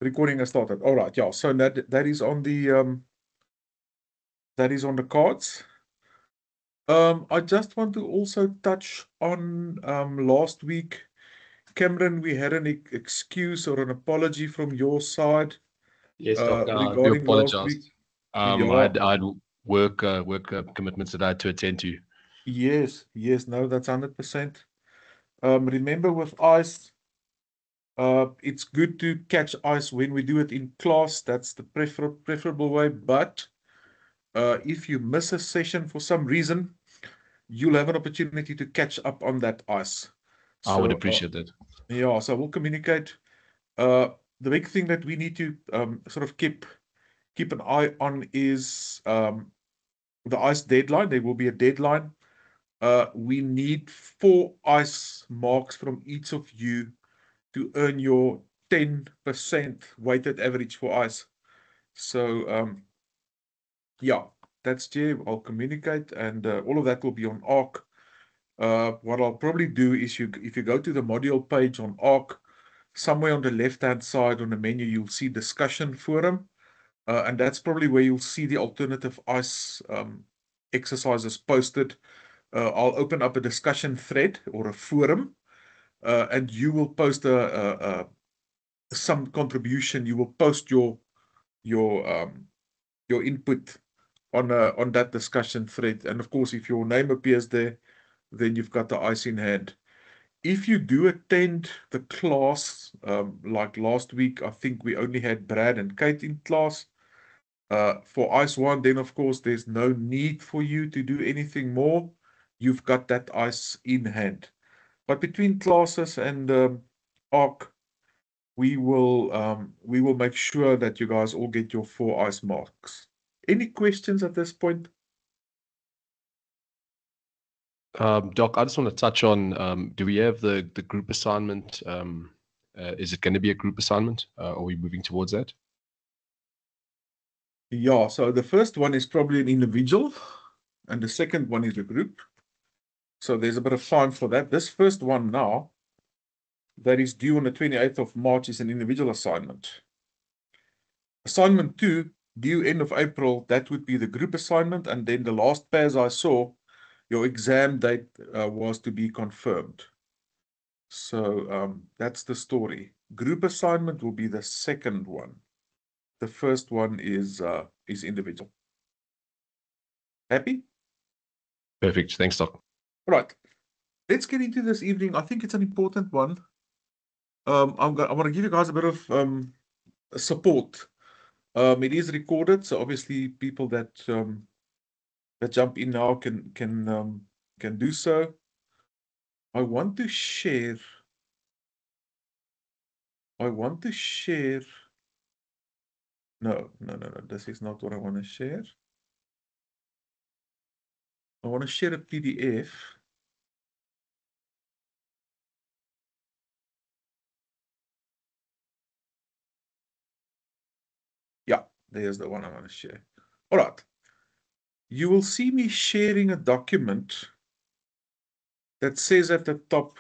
Recording has started. All right, yeah. So that is on the cards. I just want to also touch on last week, Cameron. We had an excuse or an apology from your side. Yes, Doc. I do Regarding last week. apologize. Yeah. I had work commitments that I had to attend to. Yes. No, that's 100%. Remember with ice, it's good to catch ice when we do it in class. That's the preferable way. But if you miss a session for some reason, you'll have an opportunity to catch up on that ice. I would So appreciate that. yeah, so we'll communicate. The big thing that we need to sort of keep an eye on is the ice deadline. There will be a deadline. We need 4 ice marks from each of you to earn your 10% weighted average for ice. So yeah, that's Jay. I'll communicate, and all of that will be on ARC. What I'll probably do is if you go to the module page on ARC, somewhere on the left-hand side on the menu, you'll see discussion forum. And that's probably where you'll see the alternative ice exercises posted. I'll open up a discussion thread or a forum, and you will post some contribution. You will post your input on that discussion thread. And of course, if your name appears there, then you've got the ice in hand. If you do attend the class, like last week, I think we only had Brad and Kate in class. For ice 1, then of course there's no need for you to do anything more. You've got that ice in hand. But between classes and ARC, we will make sure that you guys all get your 4 ice marks. Any questions at this point? Doc, I just want to touch on, do we have the group assignment? Is it going to be a group assignment? Are we moving towards that? Yeah, so the first one is probably an individual, and the second one is a group. So there's a bit of time for that. This first one now, that is due on the 28th of March, is an individual assignment. Assignment 2, due end of April, that would be the group assignment. And then the last pairs I saw, your exam date was to be confirmed. So that's the story. Group assignment will be the second one. The first one is individual. Happy? Perfect. Thanks, Doc. Right. Let's get into this evening. I think it's an important one. I want to give you guys a bit of support. It is recorded, so obviously people that jump in now can do so. I want to share. No. This is not what I want to share. I want to share a PDF. Yeah, there's the one I want to share. All right. You will see me sharing a document that says at the top,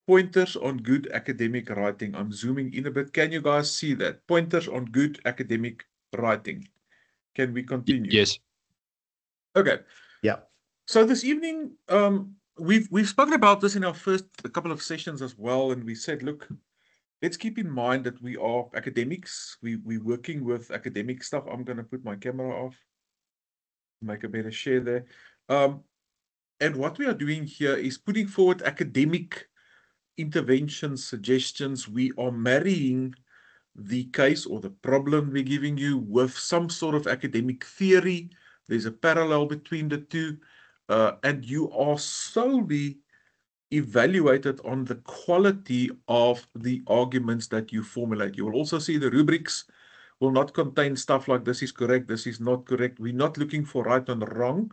pointers on good academic writing. I'm zooming in a bit. Can you guys see that? Pointers on good academic writing. Can we continue? Yes. Okay. Yeah. So this evening, we've spoken about this in our first couple of sessions as well, and we said, look, let's keep in mind that we are academics. We're working with academic stuff. I'm going to put my camera off, make a better share there. And what we are doing here is putting forward academic interventions, suggestions. We are marrying the case or the problem we're giving you with some sort of academic theory. There's a parallel between the two, and you are solely evaluated on the quality of the arguments that you formulate. You will also see the rubrics will not contain stuff like this is correct, this is not correct. We're not looking for right and wrong.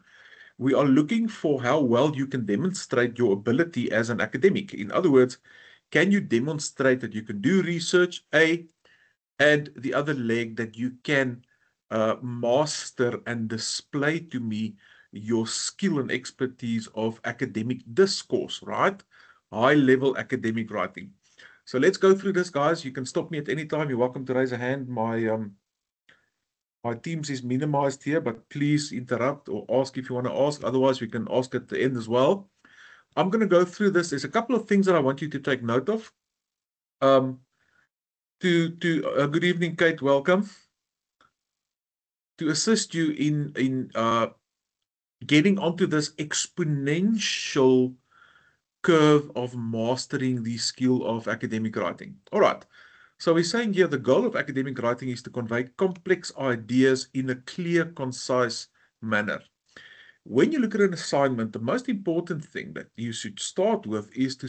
We are looking for how well you can demonstrate your ability as an academic. In other words, can you demonstrate that you can do research, A, and the other leg that you can master and display to me your skill and expertise of academic discourse, right? High-level academic writing. So let's go through this, guys. You can stop me at any time. You're welcome to raise a hand. My Teams is minimized here, but please interrupt or ask if you want to ask. Otherwise, we can ask at the end as well. I'm going to go through this. There's a couple of things that I want you to take note of. Good evening, Kate. Welcome. To assist you in getting onto this exponential curve of mastering the skill of academic writing. All right. So we're saying here the goal of academic writing is to convey complex ideas in a clear, concise manner. When you look at an assignment, the most important thing that you should start with is to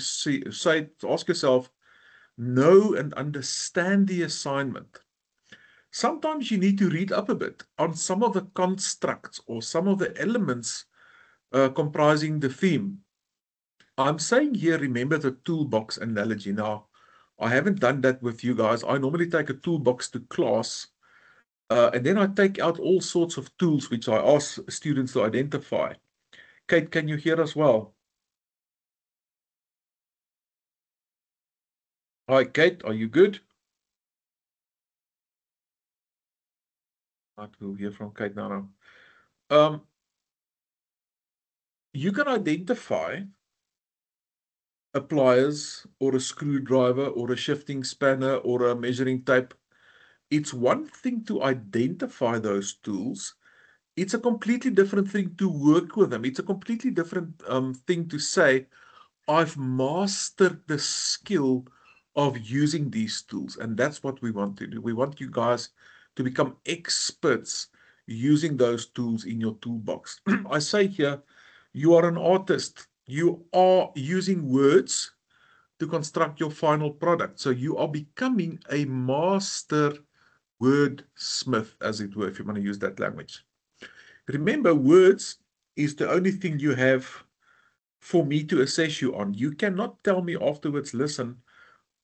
ask yourself, know and understand the assignment. Sometimes you need to read up a bit on some of the constructs or some of the elements comprising the theme. I'm saying here, remember the toolbox analogy. Now, I haven't done that with you guys. I normally take a toolbox to class, and then I take out all sorts of tools which I ask students to identify. Kate, can you hear us well? Hi, Kate, are you good? We'll hear from Kate now. You can identify a pliers or a screwdriver or a shifting spanner or a measuring tape. It's one thing to identify those tools. It's a completely different thing to work with them. It's a completely different thing to say, I've mastered the skill of using these tools. And that's what we want to do. We want you guys to become experts using those tools in your toolbox. I say here, you are an artist. You are using words to construct your final product. So you are becoming a master wordsmith, as it were, if you want to use that language. Remember, words is the only thing you have for me to assess you on. You cannot tell me afterwards, listen,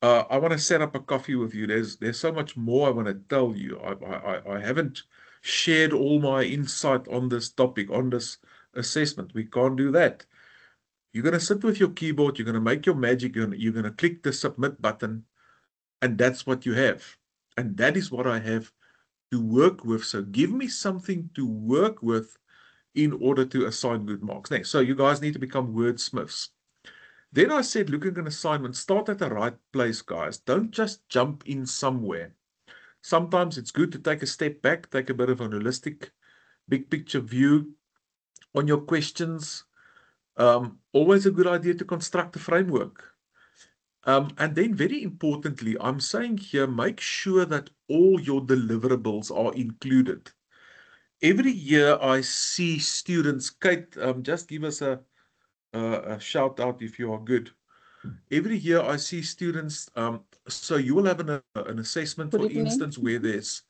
I want to set up a coffee with you. There's so much more I want to tell you. I haven't shared all my insight on this topic, on this assessment. We can't do that. You're going to sit with your keyboard. You're going to make your magic. You're going to click the submit button. And that's what you have. And that is what I have to work with. So give me something to work with in order to assign good marks. Next, so you guys need to become wordsmiths. Then I said, look at an assignment, start at the right place, guys. Don't just jump in somewhere. Sometimes it's good to take a step back, take a bit of an holistic, big picture view on your questions. Always a good idea to construct a framework. And then very importantly, I'm saying here, make sure that all your deliverables are included. Every year I see students, Kate, just give us a shout out if you are good. Every year I see students, so you will have an assessment, for instance, where there's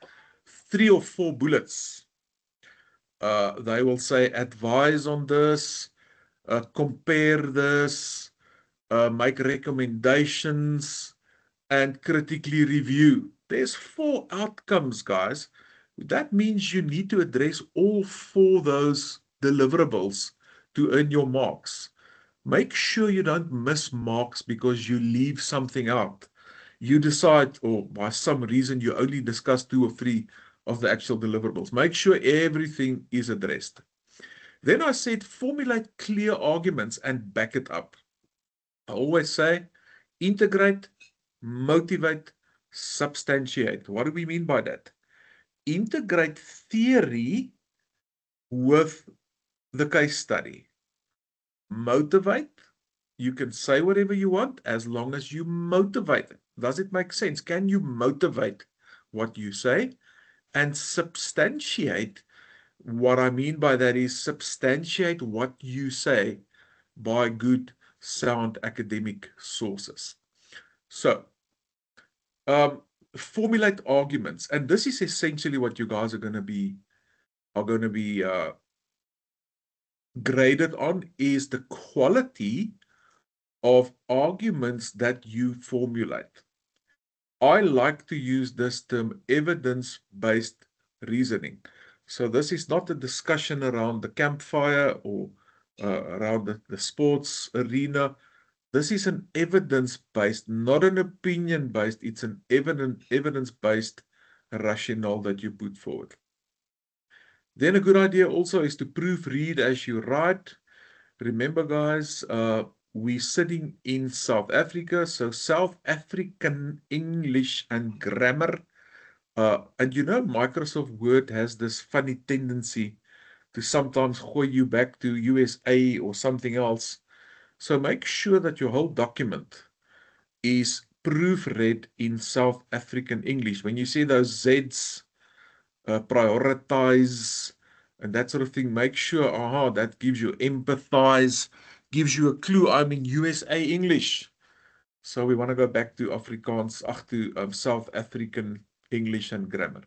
3 or 4 bullets. They will say, advise on this, compare this, make recommendations, and critically review. There's 4 outcomes, guys. That means you need to address all 4 those deliverables to earn your marks. Make sure you don't miss marks because you leave something out. You decide, or by some reason, you only discuss 2 or 3 of the actual deliverables. Make sure everything is addressed. Then I said, formulate clear arguments and back it up. I always say, integrate, motivate, substantiate. What do we mean by that? Integrate theory with the case study. Motivate, you can say whatever you want as long as you motivate it. Does it make sense? Can you motivate what you say? And substantiate, what I mean by that is substantiate what you say by good, sound academic sources. So, formulate arguments, and this is essentially what you guys are going to be graded on, is the quality of arguments that you formulate. I like to use this term, evidence-based reasoning. So this is not a discussion around the campfire or around the sports arena. This is an evidence-based, not an opinion-based. It's an evidence-based rationale that you put forward. Then a good idea also is to proofread as you write. Remember, guys, we're sitting in South Africa, so South African English and grammar. And you know, Microsoft Word has this funny tendency to sometimes gooi you back to USA or something else. So make sure that your whole document is proofread in South African English. When you see those Z's, prioritize, and that sort of thing, make sure, that gives you empathize, gives you a clue. I'm in USA English. So we want to go back to Afrikaans, to South African English and grammar.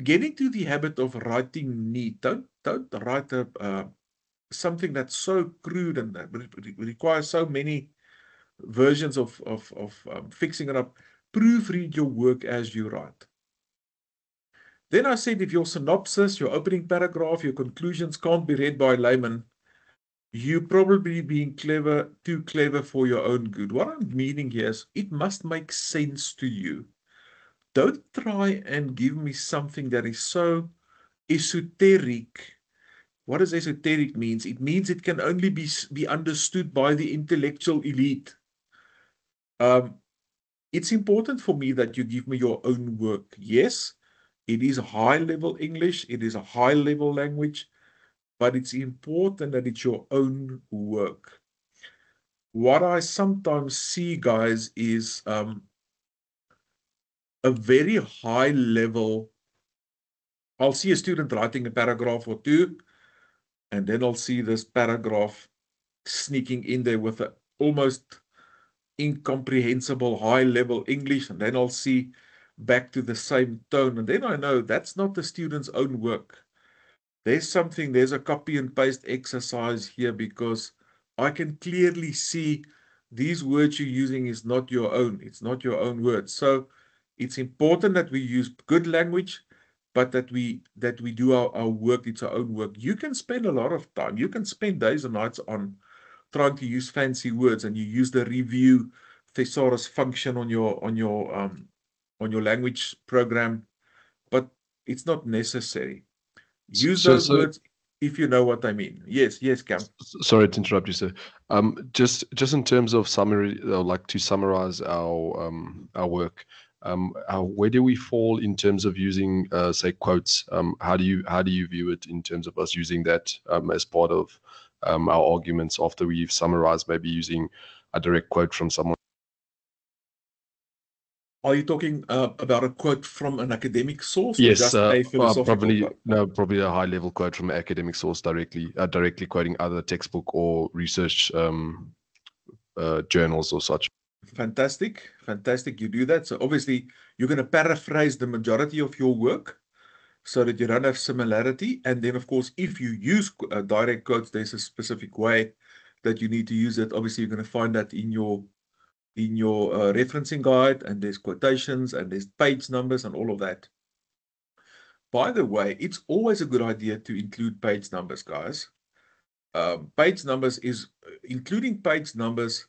Get into the habit of writing neat. Don't write something that's so crude and that requires so many versions of fixing it up. Proofread your work as you write. Then I said, if your synopsis, your opening paragraph, your conclusions can't be read by a layman, you probably being too clever for your own good. What I'm meaning here is it must make sense to you. Don't try and give me something that is so esoteric. What does esoteric means? It means it can only be understood by the intellectual elite. It's important for me that you give me your own work. Yes, it is high-level English. It is a high-level language, but it's important that it's your own work. What I sometimes see, guys, is a very high level. I'll see a student writing a paragraph or two, and then I'll see this paragraph sneaking in there with an almost incomprehensible high-level English, and then I'll see back to the same tone, and then I know that's not the student's own work. There's a copy and paste exercise here, because I can clearly see these words you're using is not your own. It's not your own words. So it's important that we use good language, but that we do our work. It's our own work. You can spend a lot of time. You can spend days and nights on trying to use fancy words, and you use the review thesaurus function on your language program, but it's not necessary. Use those words if you know what I mean. Yes, Cam. Sorry to interrupt you, sir. Just in terms of summary, like to summarize our work, where do we fall in terms of using, say, quotes? How do you view it in terms of us using that as part of our arguments after we've summarized, maybe using a direct quote from someone? Are you talking about a quote from an academic source, or Yes, just a philosophical quote? probably a high-level quote from an academic source directly quoting either textbook or research journals or such. Fantastic. You do that. So obviously, you're going to paraphrase the majority of your work so that you don't have similarity. And then, of course, if you use direct quotes, there's a specific way that you need to use it. Obviously, you're going to find that in your referencing guide, and there's quotations, and there's page numbers and all of that. By the way, it's always a good idea to include page numbers, guys. Including page numbers,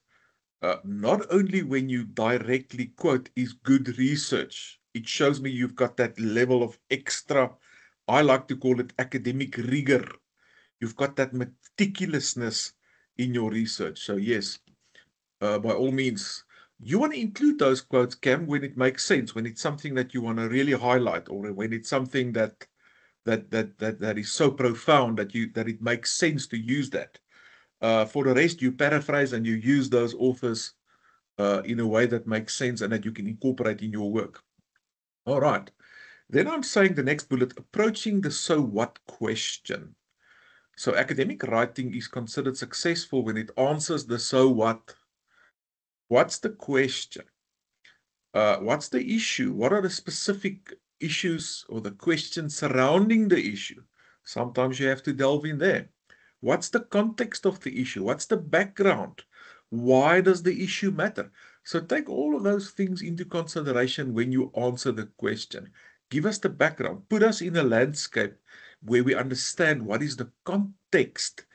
not only when you directly quote, is good research. It shows me you've got that level of extra, I like to call it academic rigor. You've got that meticulousness in your research. So yes, by all means, you want to include those quotes, Cam, when it makes sense, when it's something that you want to really highlight, or when it's something that is so profound that it makes sense to use that. For the rest, you paraphrase and you use those authors in a way that makes sense and that you can incorporate in your work. All right. Then I'm saying the next bullet, approaching the so what question. So academic writing is considered successful when it answers the so what. What's the question? What's the issue? What are the specific issues or the questions surrounding the issue? Sometimes you have to delve in there. What's the context of the issue? What's the background? Why does the issue matter? So take all of those things into consideration when you answer the question. Give us the background. Put us in a landscape where we understand what is the context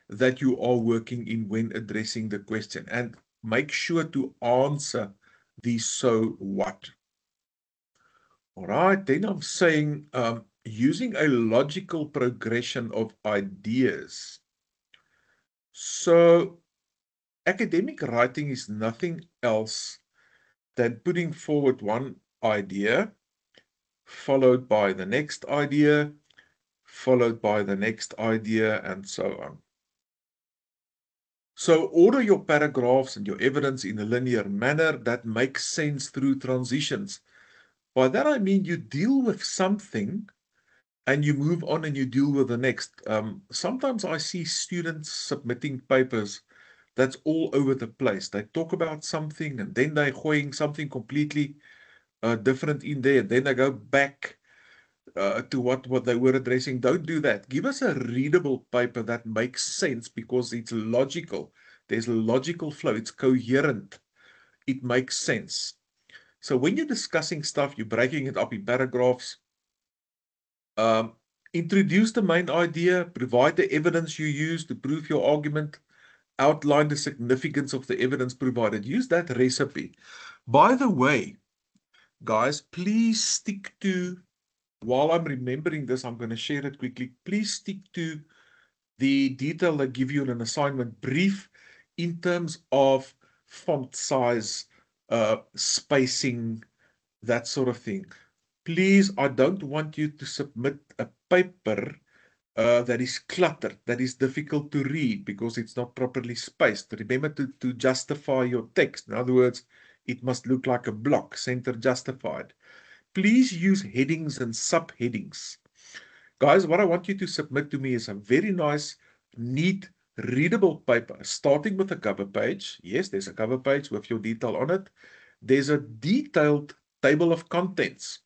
that you are working in when addressing the question, and make sure to answer the so what. All right, then I'm saying using a logical progression of ideas. So academic writing is nothing else than putting forward one idea, followed by the next idea, followed by the next idea, and so on. So order your paragraphs and your evidence in a linear manner that makes sense through transitions. By that I mean you deal with something and you move on and you deal with the next. Sometimes I see students submitting papers that's all over the place. They talk about something and then they're going something completely different in there. Then they go back to what they were addressing. Don't do that. Give us a readable paper that makes sense because it's logical. There's a logical flow. It's coherent. It makes sense. So when you're discussing stuff, you're breaking it up in paragraphs. Introduce the main idea, provide the evidence you use to prove your argument, outline the significance of the evidence provided. Use that recipe. By the way, guys, please stick to, while I'm remembering this, I'm going to share it quickly. Please stick to the detail I give you in an assignment brief in terms of font size, spacing, that sort of thing. Please, I don't want you to submit a paper that is cluttered, that is difficult to read because it's not properly spaced. Remember to justify your text. In other words, it must look like a block, center justified. Please use headings and subheadings. Guys, what I want you to submit to me is a very nice, neat, readable paper, starting with a cover page. Yes, there's a cover page with your detail on it. There's a detailed table of contents.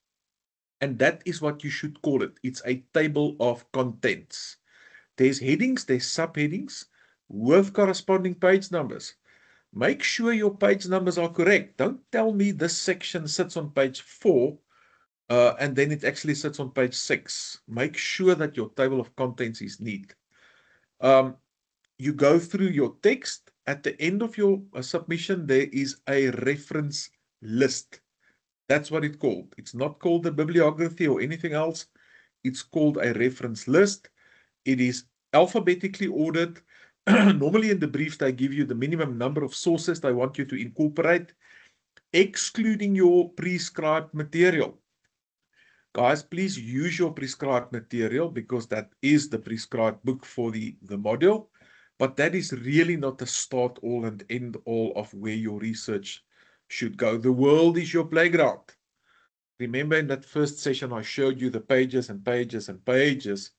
And that is what you should call it. It's a table of contents. There's headings, there's subheadings with corresponding page numbers. Make sure your page numbers are correct. Don't tell me this section sits on page 4 and then it actually sits on page 6. Make sure that your table of contents is neat. You go through your text. At the end of your submission, there is a reference list. That's what it's called. It's not called the bibliography or anything else. It's called a reference list. It is alphabetically ordered. Normally in the briefs, they give you the minimum number of sources they want you to incorporate, excluding your prescribed material. Guys, please use your prescribed material because that is the prescribed book for the module. But that is really not the start all and end all of where your research should go. The world is your playground. Remember in that first session, I showed you the pages and pages and pages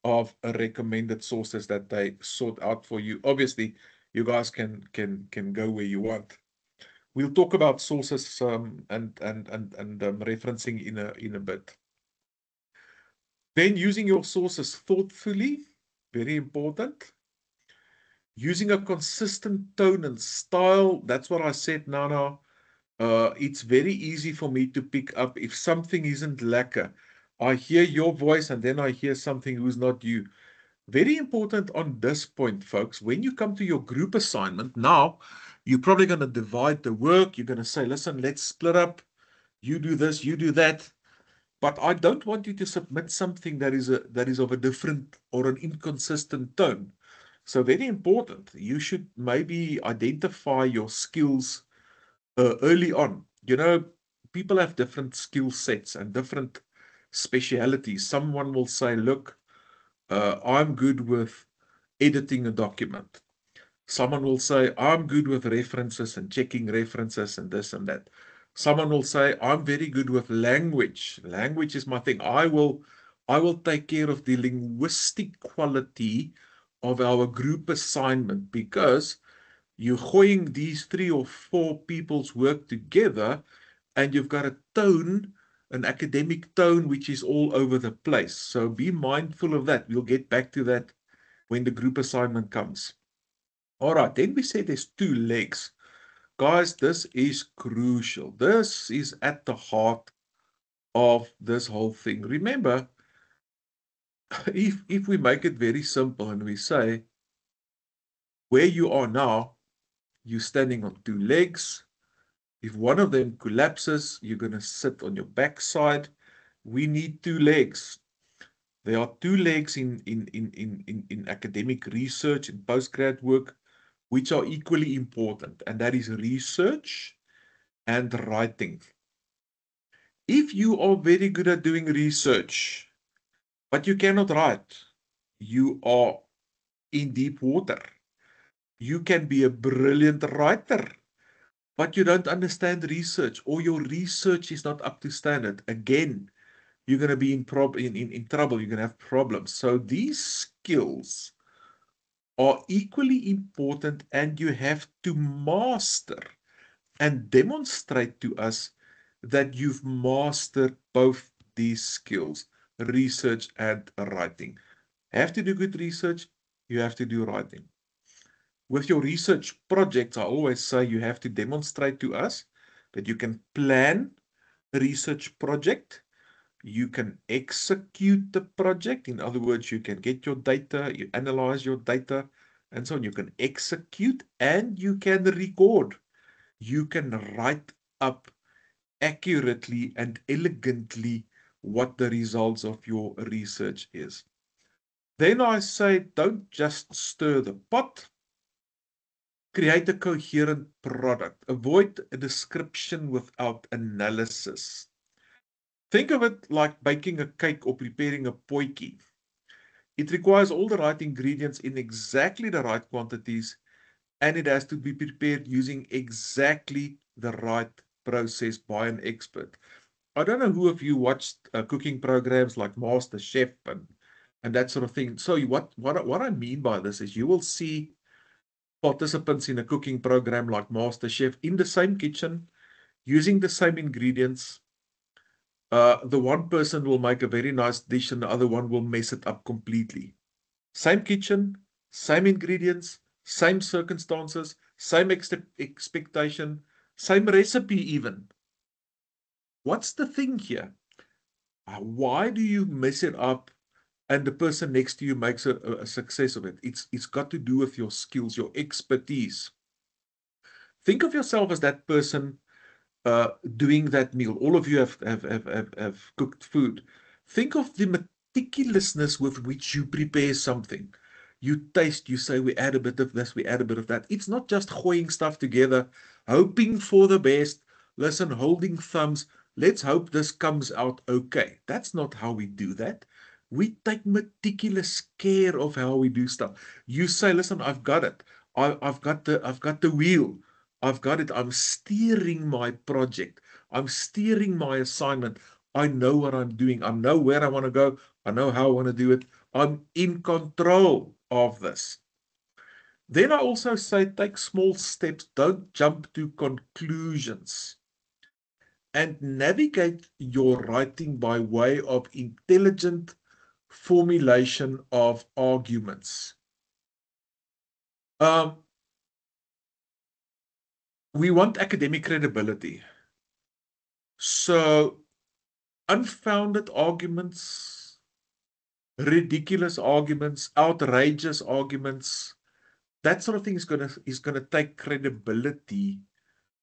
of recommended sources that they sort out for you. Obviously, you guys can go where you want. We'll talk about sources and referencing in a bit. Then using your sources thoughtfully, very important. Using a consistent tone and style, that's what I said, Nana. It's very easy for me to pick up if something isn't lekker. I hear your voice and then I hear something who's not you. Very important on this point, folks. When you come to your group assignment, now you're probably going to divide the work. You're going to say, listen, let's split up. You do this, you do that. But I don't want you to submit something that is of a different or an inconsistent tone. So very important. You should maybe identify your skills early on. You know, people have different skill sets and different specialities. Someone will say, look, I'm good with editing a document. Someone will say, I'm good with references and checking references and this and that. Someone will say, I'm very good with language. Language is my thing. I will take care of the linguistic quality of our group assignment because you're going these 3 or 4 people's work together and you've got a tone, an academic tone, which is all over the place. So be mindful of that. We'll get back to that when the group assignment comes. All right, then we say there's 2 legs. Guys, this is crucial. This is at the heart of this whole thing. Remember, if we make it very simple and we say, Where you are now, you're standing on two legs. If one of them collapses, you're going to sit on your backside. We need two legs. There are two legs in academic research and postgrad work, which are equally important, and that is research and writing. If you are very good at doing research, but you cannot write, you are in deep water. You can be a brilliant writer, but you don't understand research, or your research is not up to standard. Again, you're going to be in trouble. You're going to have problems. So these skills are equally important, and you have to master and demonstrate to us that you've mastered both these skills, research and writing. Have to do good research, you have to do writing. With your research projects, I always say you have to demonstrate to us that you can plan a research project, you can execute the project. In other words, you can get your data, you analyze your data, and so on. You can execute and you can record. You can write up accurately and elegantly what the results of your research is. Then I say, don't just stir the pot. Create a coherent product. Avoid a description without analysis. Think of it like baking a cake or preparing a potjie. It requires all the right ingredients in exactly the right quantities, and it has to be prepared using exactly the right process by an expert. I don't know who of you watched cooking programs like MasterChef and that sort of thing. So what I mean by this is you will see participants in a cooking program like MasterChef in the same kitchen, using the same ingredients. The one person will make a very nice dish and the other one will mess it up completely. Same kitchen, same ingredients, same circumstances, same expectation, same recipe even. What's the thing here? Why do you mess it up and the person next to you makes a success of it? It's got to do with your skills, your expertise. Think of yourself as that person doing that meal. All of you have cooked food. Think of the meticulousness with which you prepare something. You taste, you say, we add a bit of this, we add a bit of that. It's not just hoying stuff together, hoping for the best. Listen, holding thumbs. Let's hope this comes out okay. That's not how we do that. We take meticulous care of how we do stuff. You say, listen, I've got it. I've got the wheel. I've got it. I'm steering my project. I'm steering my assignment. I know what I'm doing. I know where I want to go. I know how I want to do it. I'm in control of this. Then I also say take small steps. Don't jump to conclusions. And navigate your writing by way of intelligent formulation of arguments. We want academic credibility. So unfounded arguments, ridiculous arguments, outrageous arguments, that sort of thing is gonna take credibility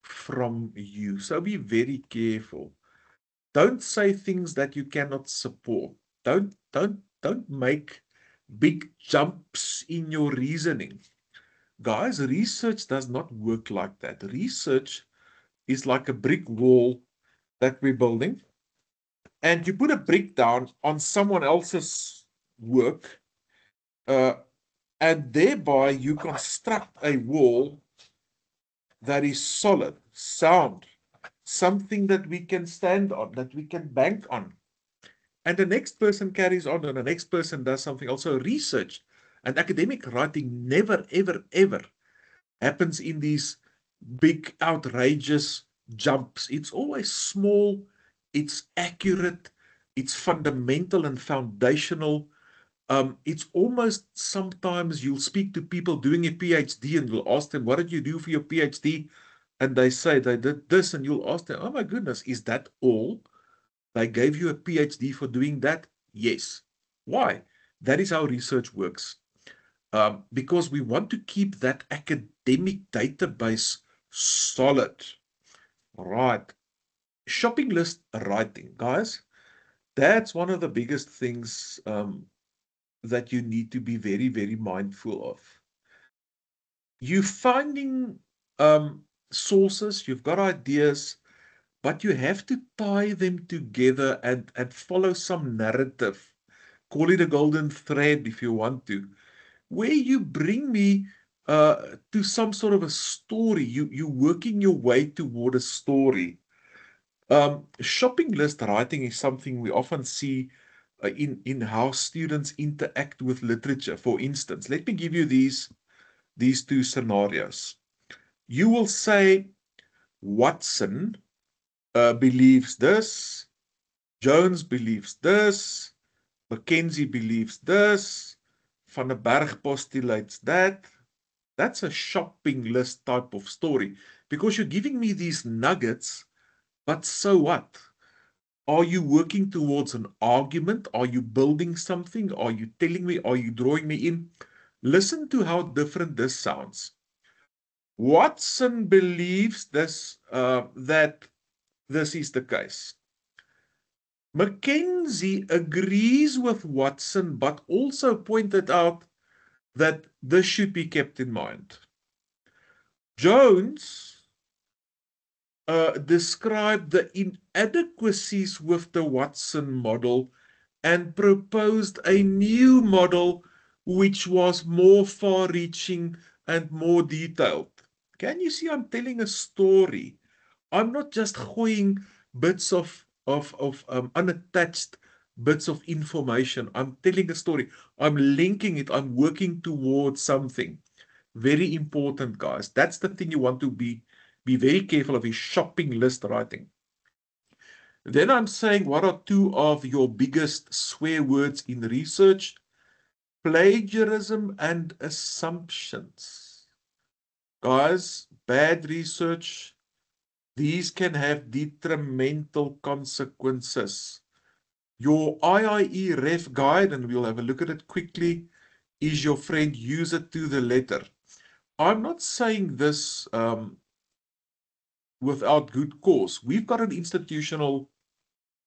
from you. So be very careful. Don't say things that you cannot support. Don't make big jumps in your reasoning. Guys, research does not work like that. Research is like a brick wall that we're building, and you put a brick down on someone else's work, and thereby you construct a wall that is solid, sound, something that we can stand on, that we can bank on. And the next person carries on, and the next person does something. Also, research and academic writing never, ever, ever happens in these big, outrageous jumps. It's always small, it's accurate, it's fundamental and foundational. It's almost sometimes you'll speak to people doing a PhD and you'll ask them, what did you do for your PhD? And they say they did this, and you'll ask them, oh my goodness, is that all? They gave you a PhD for doing that? Yes. Why? That is how research works. because we want to keep that academic database solid. Right. Shopping list writing, guys. That's one of the biggest things that you need to be very, very mindful of. You're finding sources, you've got ideas, but you have to tie them together and follow some narrative. Call it a golden thread if you want to, where you bring me to some sort of a story. You're working your way toward a story. Shopping list writing is something we often see in how students interact with literature. For instance, let me give you these two scenarios. You will say, Watson believes this, Jones believes this, Mackenzie believes this, Van der Berg postulates that. That's a shopping list type of story because you're giving me these nuggets, but so what? Are you working towards an argument? Are you building something? Are you telling me? Are you drawing me in? Listen to how different this sounds. Watson believes that this is the case. Mackenzie agrees with Watson, but also pointed out that this should be kept in mind. Jones described the inadequacies with the Watson model and proposed a new model which was more far-reaching and more detailed. Can you see I'm telling a story? I'm not just gooing bits of unattached bits of information. I'm telling a story. I'm linking it. I'm working towards something. Very important, guys. That's the thing you want to be very careful of, is shopping list writing. Then I'm saying, what are two of your biggest swear words in research? Plagiarism and assumptions. Guys, bad research, these can have detrimental consequences. Your IIE ref guide, and we'll have a look at it quickly, is your friend. Use it to the letter. I'm not saying this without good cause. We've got an institutional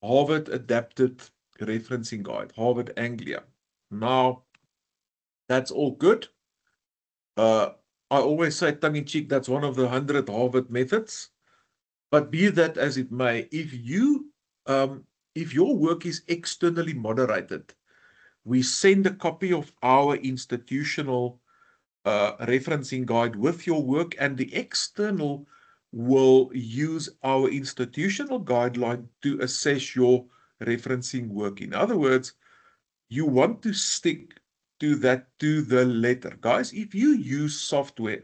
Harvard adapted referencing guide, Harvard Anglia. Now, that's all good. I always say tongue-in-cheek, that's one of the 100 Harvard methods. But be that as it may, if your work is externally moderated, we send a copy of our institutional referencing guide with your work, and the external will use our institutional guideline to assess your referencing work. In other words, you want to stick to that to the letter. Guys, if you use software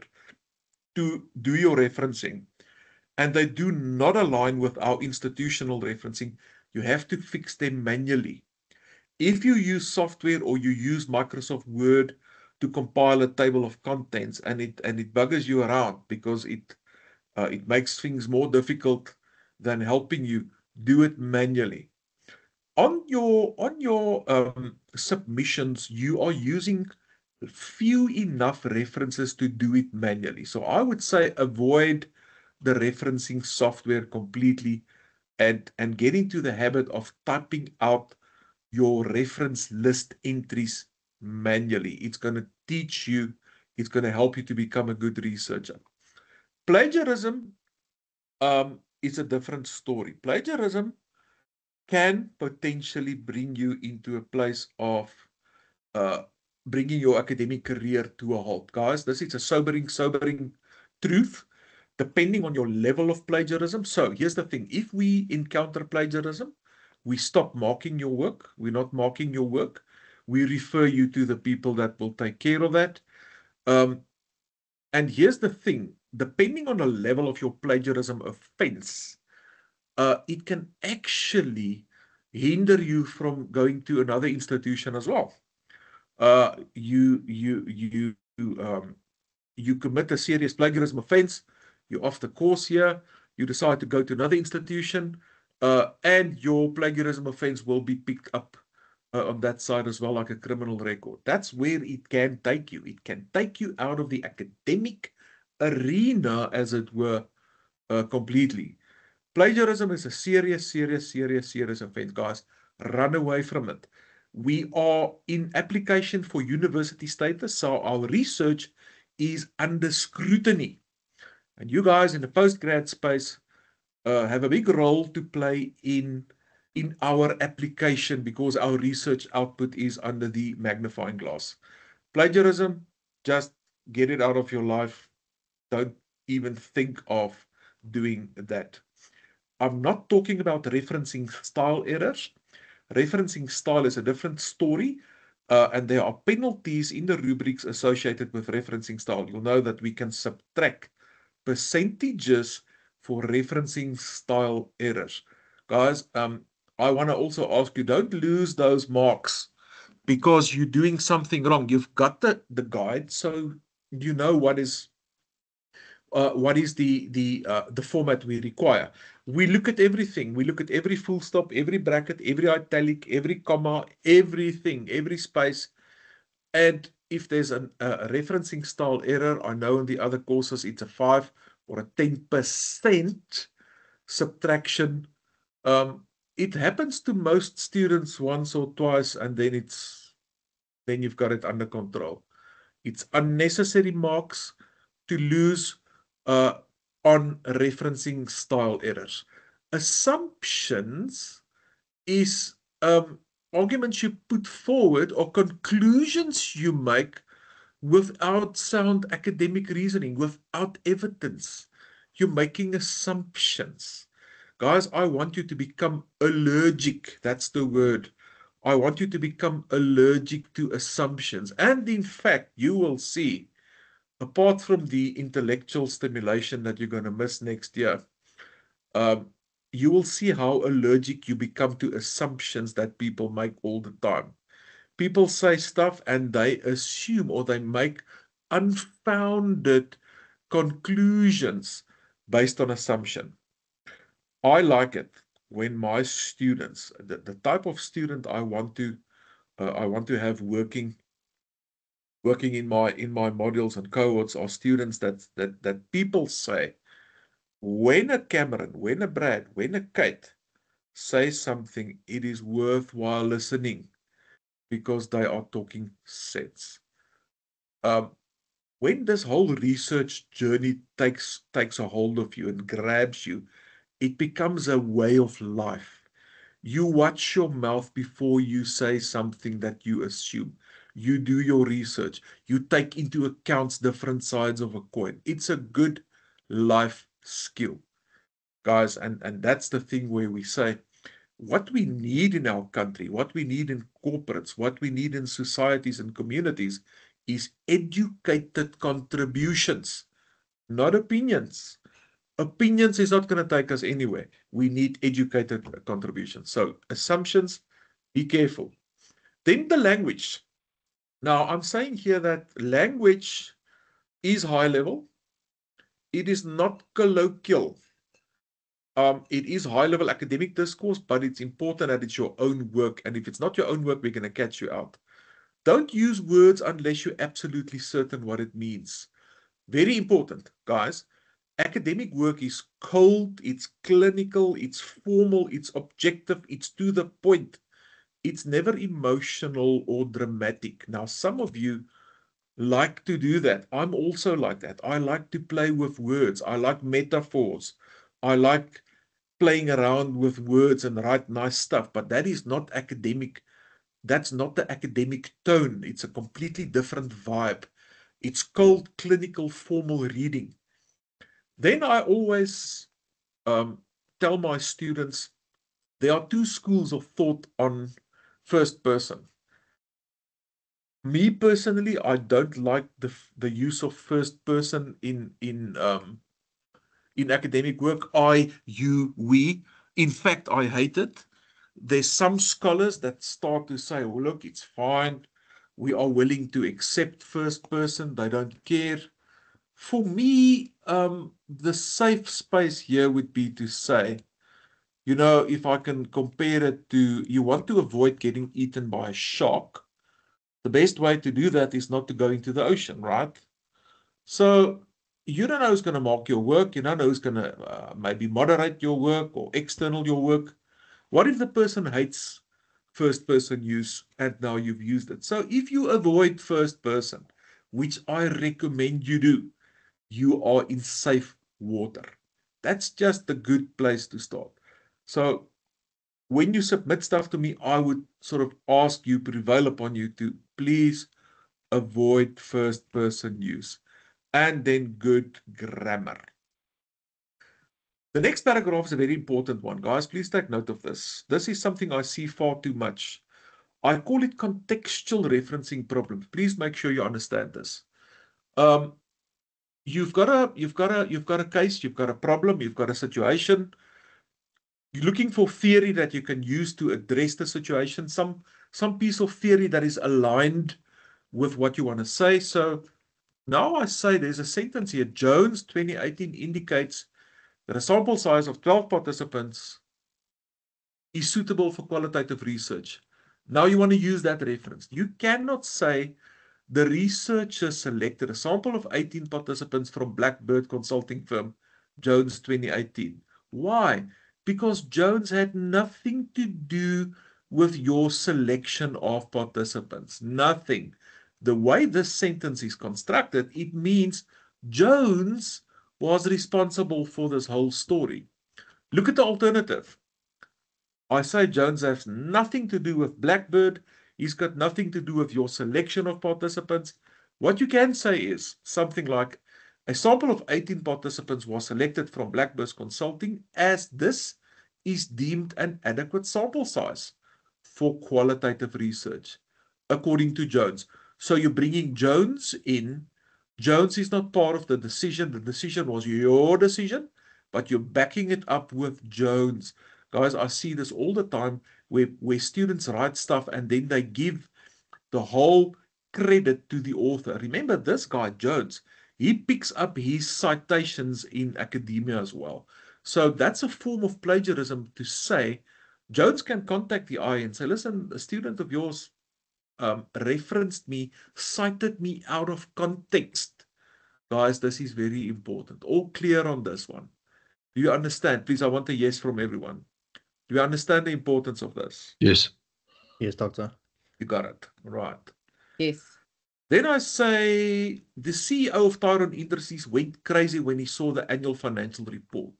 to do your referencing and they do not align with our institutional referencing, you have to fix them manually. If you use software or you use Microsoft Word to compile a table of contents and it buggers you around because it makes things more difficult than helping you, do it manually. On your submissions, you are using few enough references to do it manually. So I would say avoid the referencing software completely and get into the habit of typing out your reference list entries manually. It's going to teach you, it's going to help you to become a good researcher. Plagiarism is a different story. Plagiarism can potentially bring you into a place of bringing your academic career to a halt. Guys, this is a sobering truth, depending on your level of plagiarism. So here's the thing. If we encounter plagiarism, we stop marking your work. We're not marking your work. We refer you to the people that will take care of that. And here's the thing. Depending on the level of your plagiarism offense, it can actually hinder you from going to another institution as well. You commit a serious plagiarism offense, you're off the course here, you decide to go to another institution, and your plagiarism offense will be picked up on that side as well, like a criminal record. That's where it can take you. It can take you out of the academic arena, as it were, completely. Plagiarism is a serious offense, guys. Run away from it. We are in application for university status, so our research is under scrutiny. And you guys in the postgrad space have a big role to play in our application because our research output is under the magnifying glass. Plagiarism, just get it out of your life. Don't even think of doing that. I'm not talking about referencing style errors. Referencing style is a different story, and there are penalties in the rubrics associated with referencing style. You'll know that we can subtract percentages for referencing style errors. Guys, I want to also ask you, don't lose those marks because you're doing something wrong. You've got the guide, so you know what is the format we require. We look at everything. We look at every full stop, every bracket, every italic, every comma, everything, every space. And if there's a referencing style error, I know in the other courses it's a 5 or a 10% subtraction. It happens to most students once or twice, and then you've got it under control. It's unnecessary marks to lose uh, on referencing style errors. Assumptions is arguments you put forward or conclusions you make without sound academic reasoning, without evidence. You're making assumptions. Guys, I want you to become allergic. That's the word. I want you to become allergic to assumptions. And in fact, you will see, apart from the intellectual stimulation that you're going to miss next year, you will see how allergic you become to assumptions that people make all the time. People say stuff and they assume or they make unfounded conclusions based on assumption. I like it when my students, the type of student I want to have working in my modules and cohorts are students that people say, when a Cameron, when a Brad, when a Kate says something, it is worthwhile listening because they are talking sense. When this whole research journey takes a hold of you and grabs you, it becomes a way of life. You watch your mouth before you say something that you assume. You do your research. You take into account different sides of a coin. It's a good life skill, guys. And that's the thing where we say, what we need in our country, what we need in corporates, what we need in societies and communities is educated contributions, not opinions. Opinions is not going to take us anywhere. We need educated contributions. So assumptions, be careful. Then the language. Now, I'm saying here that language is high level. It is not colloquial. It is high-level academic discourse, but it's important that it's your own work. And if it's not your own work, we're going to catch you out. Don't use words unless you're absolutely certain what it means. Very important, guys. Academic work is cold, it's clinical, it's formal, it's objective, it's to the point. It's never emotional or dramatic. Now, some of you like to do that. I'm also like that. I like to play with words. I like metaphors. I like playing around with words and write nice stuff, but that is not academic. That's not the academic tone. It's a completely different vibe. It's cold, clinical, formal reading. Then I always tell my students there are two schools of thought on first person. Me personally, I don't like the use of first person in academic work. I, you, we. In fact, I hate it. There's some scholars that start to say, oh, look, it's fine. We are willing to accept first person. They don't care. For me, the safe space here would be to say, You know, if I can compare it to, you want to avoid getting eaten by a shark. The best way to do that is not to go into the ocean, right? So you don't know who's going to mark your work. You don't know who's going to maybe moderate your work or external your work. What if the person hates first person use and now you've used it? So if you avoid first person, which I recommend you do, you are in safe water. That's just a good place to start. So when you submit stuff to me, I would sort of ask you, prevail upon you to please avoid first person use and then good grammar. The next paragraph is a very important one. Guys, please take note of this. This is something I see far too much. I call it contextual referencing problems. Please make sure you understand this. You've got a case, you've got a problem, you've got a situation. You're looking for theory that you can use to address the situation, some piece of theory that is aligned with what you want to say. So now I say there's a sentence here. Jones 2018 indicates that a sample size of 12 participants is suitable for qualitative research. Now you want to use that reference. You cannot say the researchers selected a sample of 18 participants from Blackbird consulting firm, Jones 2018. Why? Because Jones had nothing to do with your selection of participants. Nothing. The way this sentence is constructed, it means Jones was responsible for this whole story. Look at the alternative. I say Jones has nothing to do with Blackbird. He's got nothing to do with your selection of participants. What you can say is something like, a sample of 18 participants was selected from Blackbird Consulting as this is deemed an adequate sample size for qualitative research, according to Jones. So you're bringing Jones in. Jones is not part of the decision. The decision was your decision, but you're backing it up with Jones. Guys, I see this all the time where students write stuff and then they give the whole credit to the author. Remember, this guy, Jones, he picks up his citations in academia as well. So that's a form of plagiarism to say, Jones can contact the IA and say, listen, a student of yours referenced me, cited me out of context. Guys, this is very important. All clear on this one? Do you understand? Please, I want a yes from everyone. Do you understand the importance of this? Yes. Yes, doctor. You got it. Right. Yes. Then I say the CEO of Tyron Industries went crazy when he saw the annual financial report.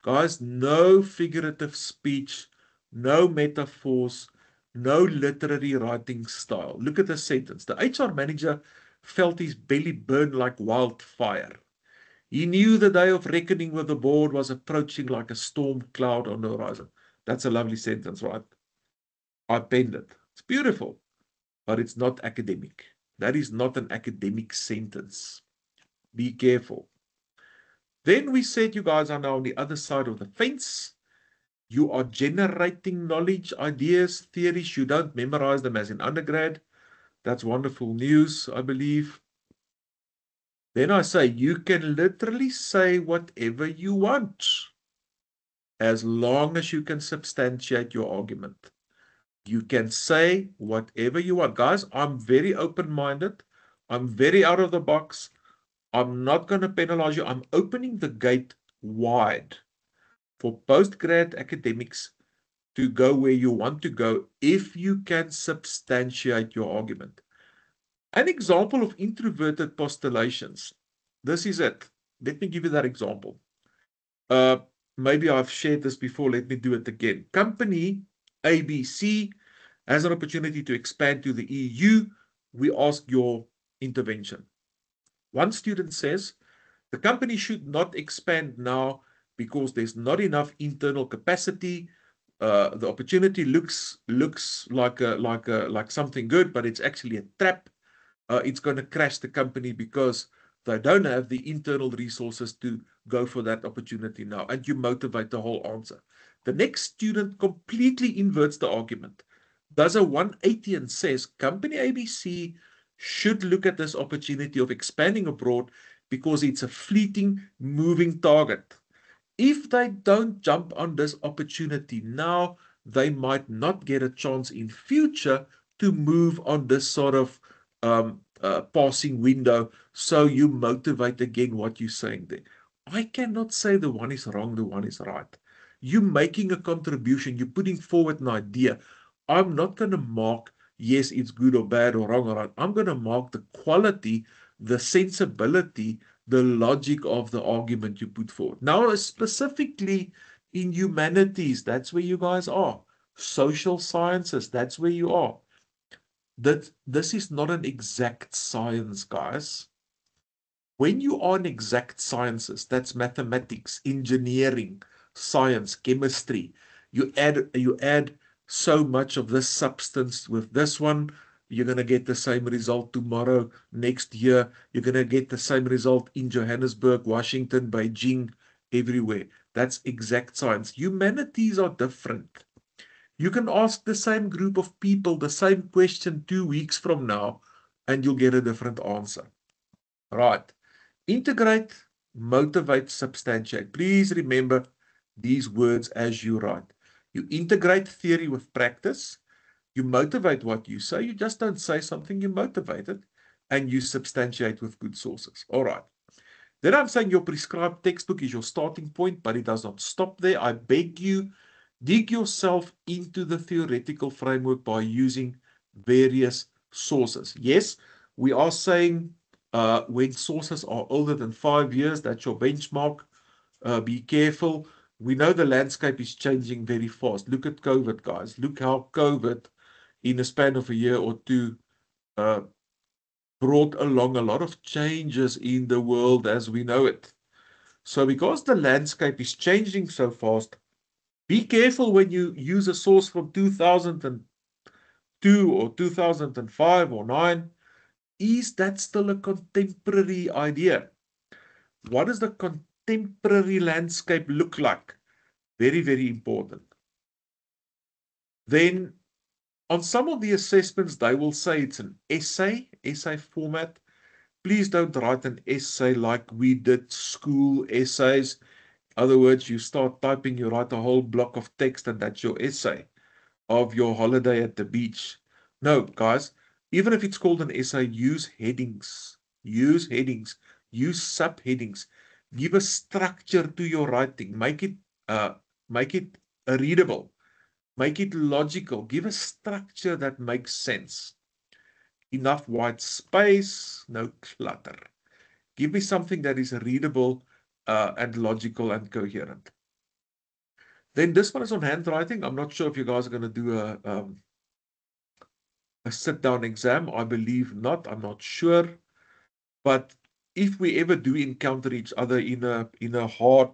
Guys, no figurative speech, no metaphors, no literary writing style. Look at the sentence. The HR manager felt his belly burn like wildfire. He knew the day of reckoning with the board was approaching like a storm cloud on the horizon. That's a lovely sentence, right? I penned it. It's beautiful, but it's not academic. That is not an academic sentence. Be careful. Then we said you guys are now on the other side of the fence. You are generating knowledge, ideas, theories. You don't memorize them as in undergrad. That's wonderful news, I believe. Then I say you can literally say whatever you want as long as you can substantiate your argument. You can say whatever you want. Guys, I'm very open-minded. I'm very out of the box. I'm not going to penalize you. I'm opening the gate wide for postgrad academics to go where you want to go if you can substantiate your argument. An example of introverted postulations. This is it. Let me give you that example. Maybe I've shared this before. Let me do it again. Company ABC has an opportunity to expand to the EU. We ask your intervention. One student says, the company should not expand now because there's not enough internal capacity. The opportunity looks like something good, but it's actually a trap. It's going to crash the company because they don't have the internal resources to go for that opportunity now. And you motivate the whole answer. The next student completely inverts the argument, does a 180 and says, company ABC should look at this opportunity of expanding abroad because it's a fleeting, moving target. If they don't jump on this opportunity now, they might not get a chance in future to move on this sort of passing window. So you motivate again what you're saying there. I cannot say the one is wrong, the one is right. You're making a contribution, you're putting forward an idea. I'm not going to mark, yes, it's good or bad or wrong or right. I'm going to mark the quality, the sensibility, the logic of the argument you put forward. Now, specifically in humanities, that's where you guys are. Social sciences, that's where you are. This is not an exact science, guys. When you are in exact sciences, that's mathematics, engineering, science, chemistry, you add so much of this substance with this one, you're going to get the same result tomorrow, next year. You're going to get the same result in Johannesburg, Washington, Beijing, everywhere. That's exact science. Humanities are different. You can ask the same group of people the same question 2 weeks from now, and you'll get a different answer. Right. Integrate, motivate, substantiate. Please remember these words as you write. You integrate theory with practice. You motivate what you say. You just don't say something, you motivate it. And you substantiate with good sources. All right. Then I'm saying your prescribed textbook is your starting point, but it does not stop there. I beg you, dig yourself into the theoretical framework by using various sources. Yes, we are saying when sources are older than 5 years, that's your benchmark. Be careful. We know the landscape is changing very fast. Look at COVID, guys. Look how COVID, in a span of a year or two, brought along a lot of changes in the world as we know it. So because the landscape is changing so fast, be careful when you use a source from 2002 or 2005 or 9. Is that still a contemporary idea? What does the contemporary landscape look like? Very, very important. Then on some of the assessments, they will say it's an essay format. Please don't write an essay like we did school essays. In other words, you start typing, you write a whole block of text, and that's your essay of your holiday at the beach. No, guys, even if it's called an essay, use headings. Use headings. Use subheadings. Give a structure to your writing. Make it readable. Make it logical. Give a structure that makes sense. Enough white space, no clutter. Give me something that is readable and logical and coherent. Then this one is on handwriting. I'm not sure if you guys are going to do a sit-down exam. I believe not. I'm not sure. But if we ever do encounter each other in a hard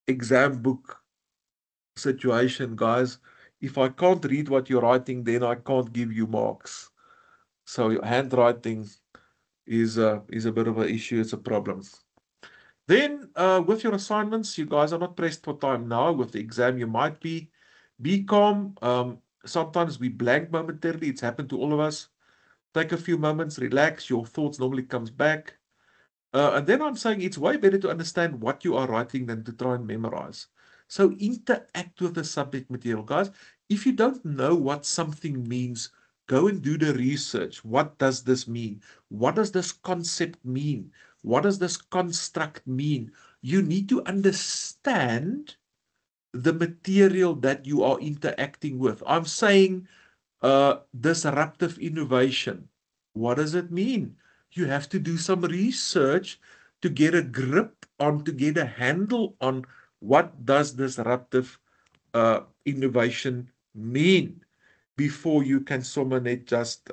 exam book situation, guys, if I can't read what you're writing, then I can't give you marks. So your handwriting is a bit of an issue. It's a problem. Then with your assignments, you guys are not pressed for time now. With the exam, you might be. Be calm. Sometimes we blank momentarily. It's happened to all of us. Take a few moments, relax. Your thoughts normally comes back. And then I'm saying it's way better to understand what you are writing than to try and memorize. So interact with the subject material, guys. If you don't know what something means, go and do the research. What does this mean? What does this concept mean? What does this construct mean? You need to understand the material that you are interacting with. I'm saying disruptive innovation. What does it mean? You have to do some research to get a grip on, to get a handle on what does disruptive innovation mean before you can someone just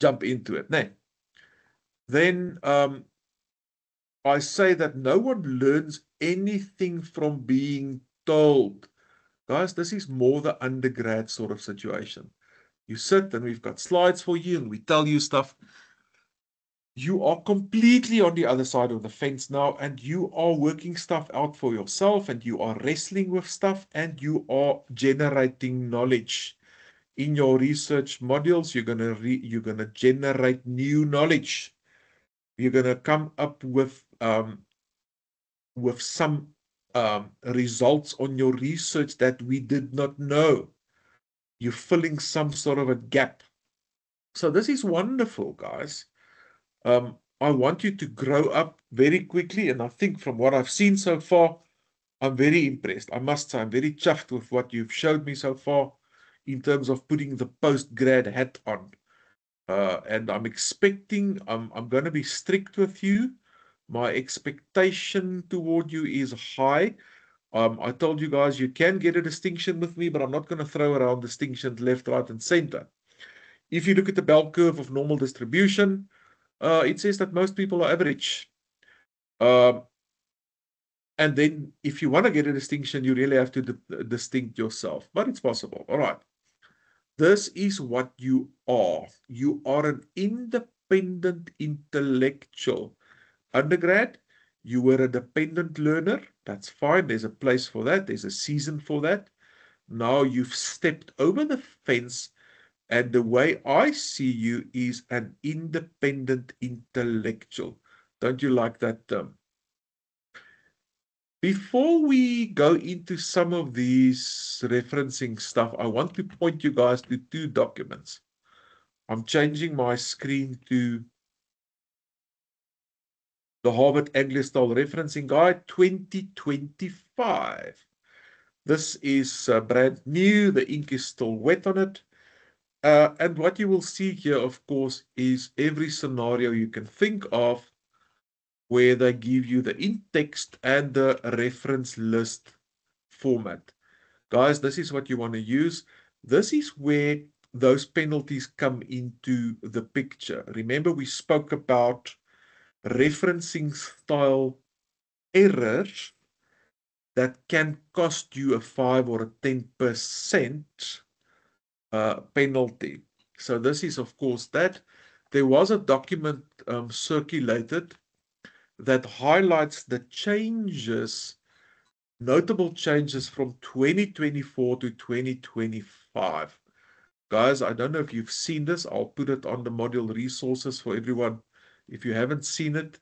jump into it. No. Then I say that no one learns anything from being told. Guys, this is more the undergrad sort of situation. You sit and we've got slides for you and we tell you stuff. You are completely on the other side of the fence now, and you are working stuff out for yourself, and you are wrestling with stuff, and you are generating knowledge. In your research modules, you're gonna generate new knowledge. You're gonna come up with with some results on your research that we did not know. You're filling some sort of a gap. So this is wonderful, guys. I want you to grow up very quickly, and I think from what I've seen so far, I'm very impressed. I must say, I'm very chuffed with what you've showed me so far in terms of putting the post-grad hat on. And I'm expecting, I'm going to be strict with you. My expectation toward you is high. I told you guys you can get a distinction with me, but I'm not going to throw around distinctions left, right, and center. If you look at the bell curve of normal distribution, it says that most people are average. And then if you want to get a distinction, you really have to distinct yourself, but it's possible. All right. This is what you are. You are an independent intellectual. Undergrad, you were a dependent learner. That's fine. There's a place for that. There's a season for that. Now you've stepped over the fence, and the way I see you is an independent intellectual. Don't you like that term? Before we go into some of these referencing stuff, I want to point you guys to two documents. I'm changing my screen to the Harvard Anglia-Style Referencing Guide 2025. This is brand new. The ink is still wet on it. And what you will see here, of course, is every scenario you can think of where they give you the in-text and the reference list format. Guys, this is what you want to use. This is where those penalties come into the picture. Remember, we spoke about referencing style errors that can cost you a 5 or a 10% penalty. So this is, of course, that. There was a document circulated that highlights the changes, notable changes from 2024 to 2025. Guys, I don't know if you've seen this. I'll put it on the module resources for everyone if you haven't seen it.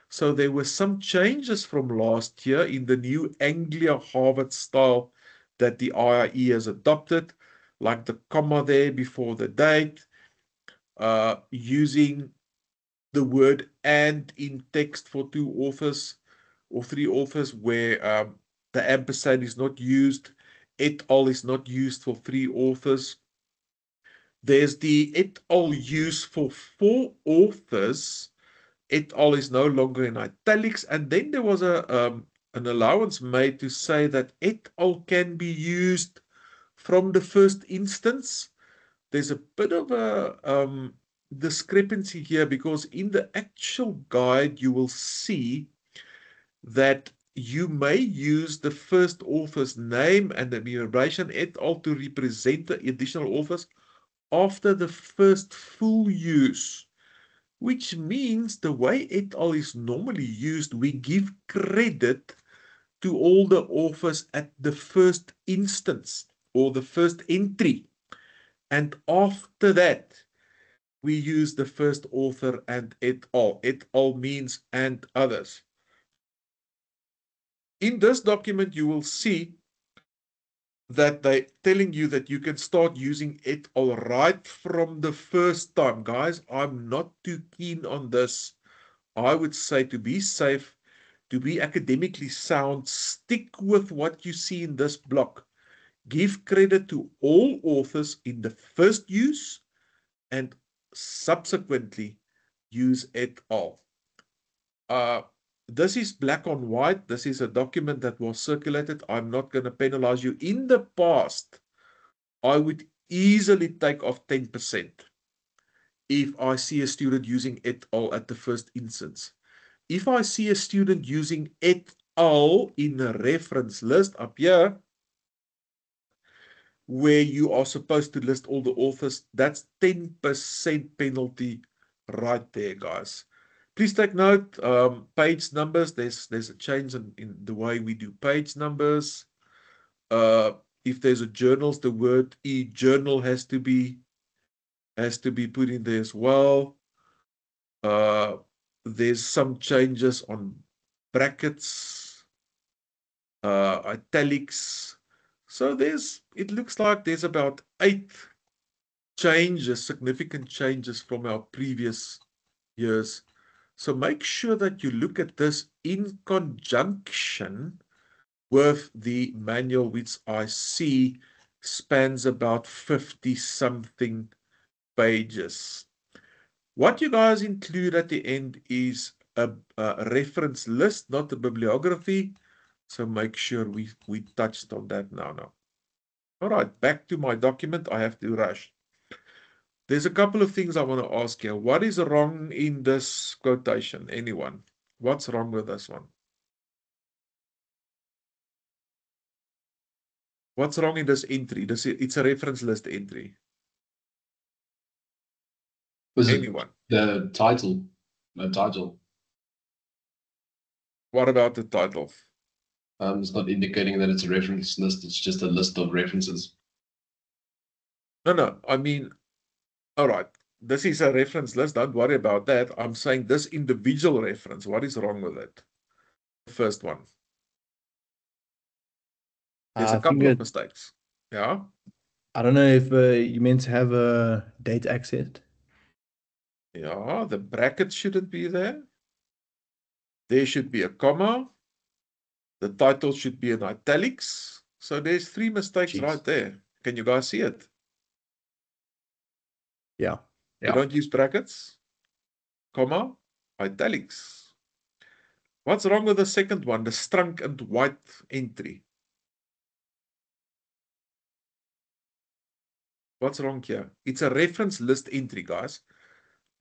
So there were some changes from last year in the new Anglia Harvard style that the IIE has adopted, like the comma there before the date, using the word and in text for two authors or three authors, where the ampersand is not used, et al. Is not used for three authors. There's the et al. Use for four authors. Et al. Is no longer in italics. And then there was an allowance made to say that et al. Can be used from the first instance. There's a bit of a discrepancy here, because in the actual guide you will see that you may use the first author's name and the abbreviation et al. To represent the additional authors after the first full use, which means the way et al. Is normally used, we give credit to all the authors at the first instance or the first entry. And after that, we use the first author and et al. Et al. Means and others. In this document, you will see that they're telling you that you can start using et al. Right from the first time. Guys, I'm not too keen on this. I would say, to be safe, to be academically sound, stick with what you see in this block. Give credit to all authors in the first use and subsequently use et al. This is black on white. This is a document that was circulated. I'm not going to penalize you. In the past, I would easily take off 10% if I see a student using et al. At the first instance. If I see a student using et al. In a reference list up here, where you are supposed to list all the authors, that's 10% penalty right there, guys. Please take note, page numbers, there's a change in the way we do page numbers. If there's a journals, the word e-journal has to be put in there as well. There's some changes on brackets, italics. So it looks like there's about 8 changes, significant changes from our previous years. So make sure that you look at this in conjunction with the manual, which I see spans about 50 something pages. What you guys include at the end is a reference list, not a bibliography. So make sure we touched on that now. All right, back to my document. I have to rush. There's a couple of things I want to ask here. What is wrong in this quotation? Anyone? What's wrong with this one? What's wrong in this entry? It's a reference list entry. Was Anyone? it the title? No title. What about the title? It's not indicating that it's a reference list. It's just a list of references. No. I mean, all right. This is a reference list. Don't worry about that. I'm saying this individual reference. What is wrong with it? The first one. There's a couple of mistakes. Yeah. I don't know if you meant to have a date access. Yeah, the bracket shouldn't be there. There should be a comma. The title should be in italics. So there's 3 mistakes right there. Can you guys see it? Yeah. You don't use brackets, comma, italics. What's wrong with the second one, the Strunk and White entry? What's wrong here? It's a reference list entry, guys.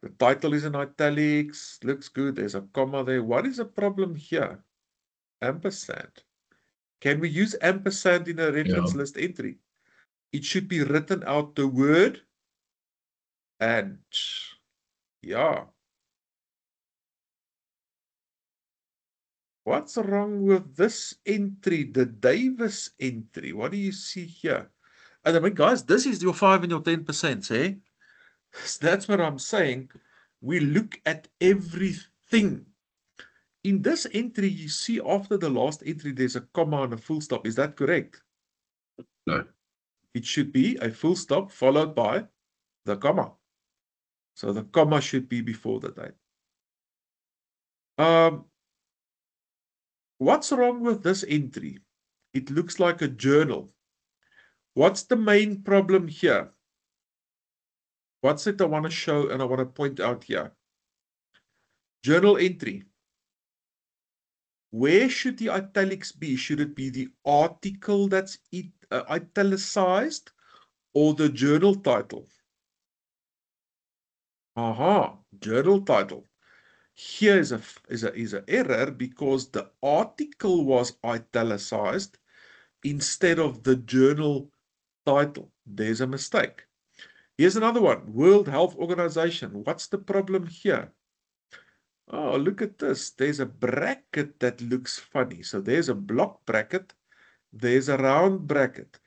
The title is in italics. Looks good. There's a comma there. What is the problem here? Ampersand. Can we use ampersand in a reference list entry? It should be written out the word and. Yeah. What's wrong with this entry, the Davis entry? What do you see here? And I mean, guys, this is your 5 and your 10%, eh? That's what I'm saying. We look at everything. In this entry, you see after the last entry, there's a comma and a full stop. Is that correct? No. It should be a full stop followed by the comma. So the comma should be before the date. What's wrong with this entry? It looks like a journal. What's the main problem here? What's it I want to show and I want to point out here? Journal entry. Where should the italics be? Should it be the article that's italicized or the journal title? Journal title. Here is a error because the article was italicized instead of the journal title. There's a mistake. Here's another one. World Health Organization. What's the problem here? Oh, look at this. There's a bracket that looks funny. So there's a block bracket. There's a round bracket.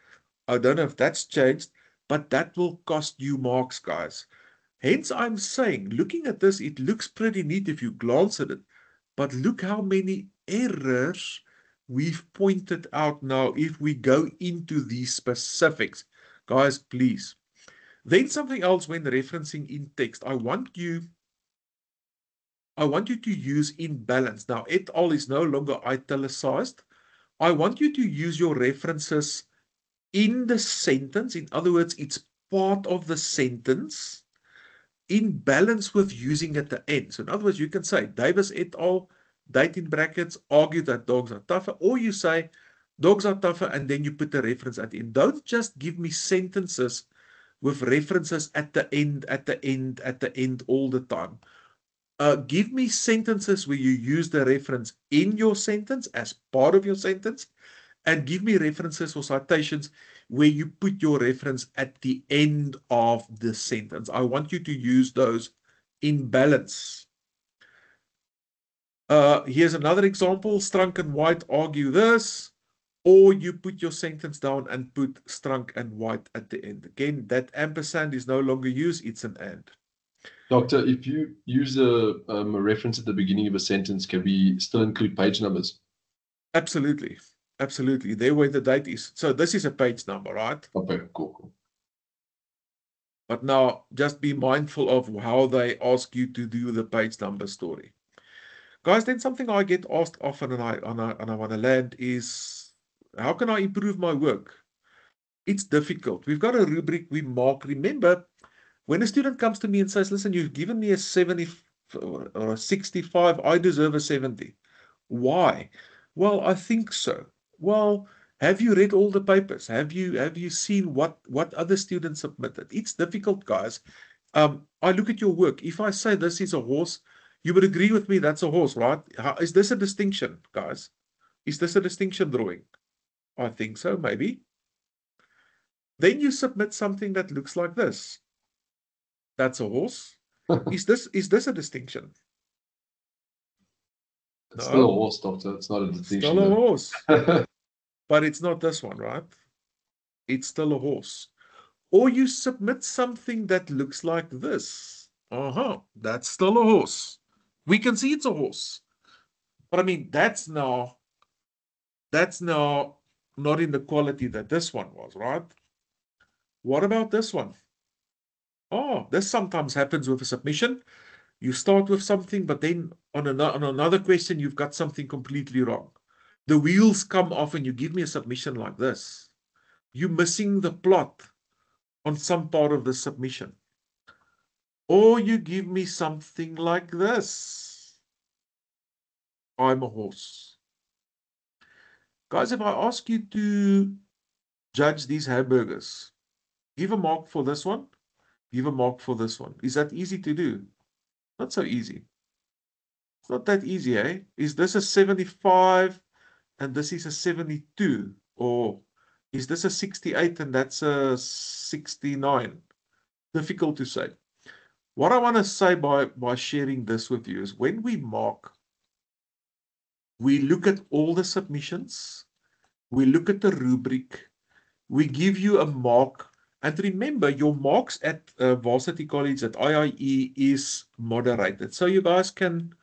I don't know if that's changed, but that will cost you marks, guys. Hence, I'm saying, looking at this, it looks pretty neat if you glance at it. But look how many errors we've pointed out now if we go into these specifics. Guys, please. Then something else when referencing in text. I want you to use in balance. Now, et al. Is no longer italicized. I want you to use your references in the sentence. In other words, it's part of the sentence in balance with using at the end. So in other words, you can say Davis et al. Date in brackets, argue that dogs are tougher, or you say dogs are tougher and then you put the reference at the end. Don't just give me sentences with references at the end all the time. Give me sentences where you use the reference in your sentence as part of your sentence, and give me references or citations where you put your reference at the end of the sentence. I want you to use those in balance. Here's another example. Strunk and White argue this, or you put your sentence down and put Strunk and White at the end. Again, that ampersand is no longer used. It's an and. Doctor, if you use a reference at the beginning of a sentence, can we still include page numbers? Absolutely. Absolutely. There where the date is. So this is a page number, right? Okay, cool. But now just be mindful of how they ask you to do the page number story. Guys, then something I get asked often and I want to land is, how can I improve my work? It's difficult. We've got a rubric we mark. Remember, when a student comes to me and says, listen, you've given me a 70 or a 65, I deserve a 70. Why? Well, I think so. Well, have you read all the papers? Have you seen what other students submitted? It's difficult, guys. I look at your work. If I say this is a horse, you would agree with me that's a horse, right? Is this a distinction, guys? Is this a distinction drawing? I think so, maybe. Then you submit something that looks like this. That's a horse. Is this a distinction? It's No. still a horse, Doctor. It's not a distinction. Still a horse. But it's not this one, right? It's still a horse. Or you submit something that looks like this. That's still a horse. We can see it's a horse. But I mean, that's now not in the quality that this one was, right? What about this one? Oh, this sometimes happens with a submission. You start with something, but then on another question, you've got something completely wrong. The wheels come off and you give me a submission like this. You're missing the plot on some part of the submission. Or you give me something like this. I'm a horse. Guys, if I ask you to judge these hamburgers, give a mark for this one, give a mark for this one. Is that easy to do? Not so easy. It's not that easy, eh? Is this a 75 and this is a 72? Or is this a 68 and that's a 69? Difficult to say. What I want to say by sharing this with you is when we mark, we look at all the submissions, we look at the rubric, we give you a mark. And remember, your marks at Varsity College, at IIE, is moderated. So you guys can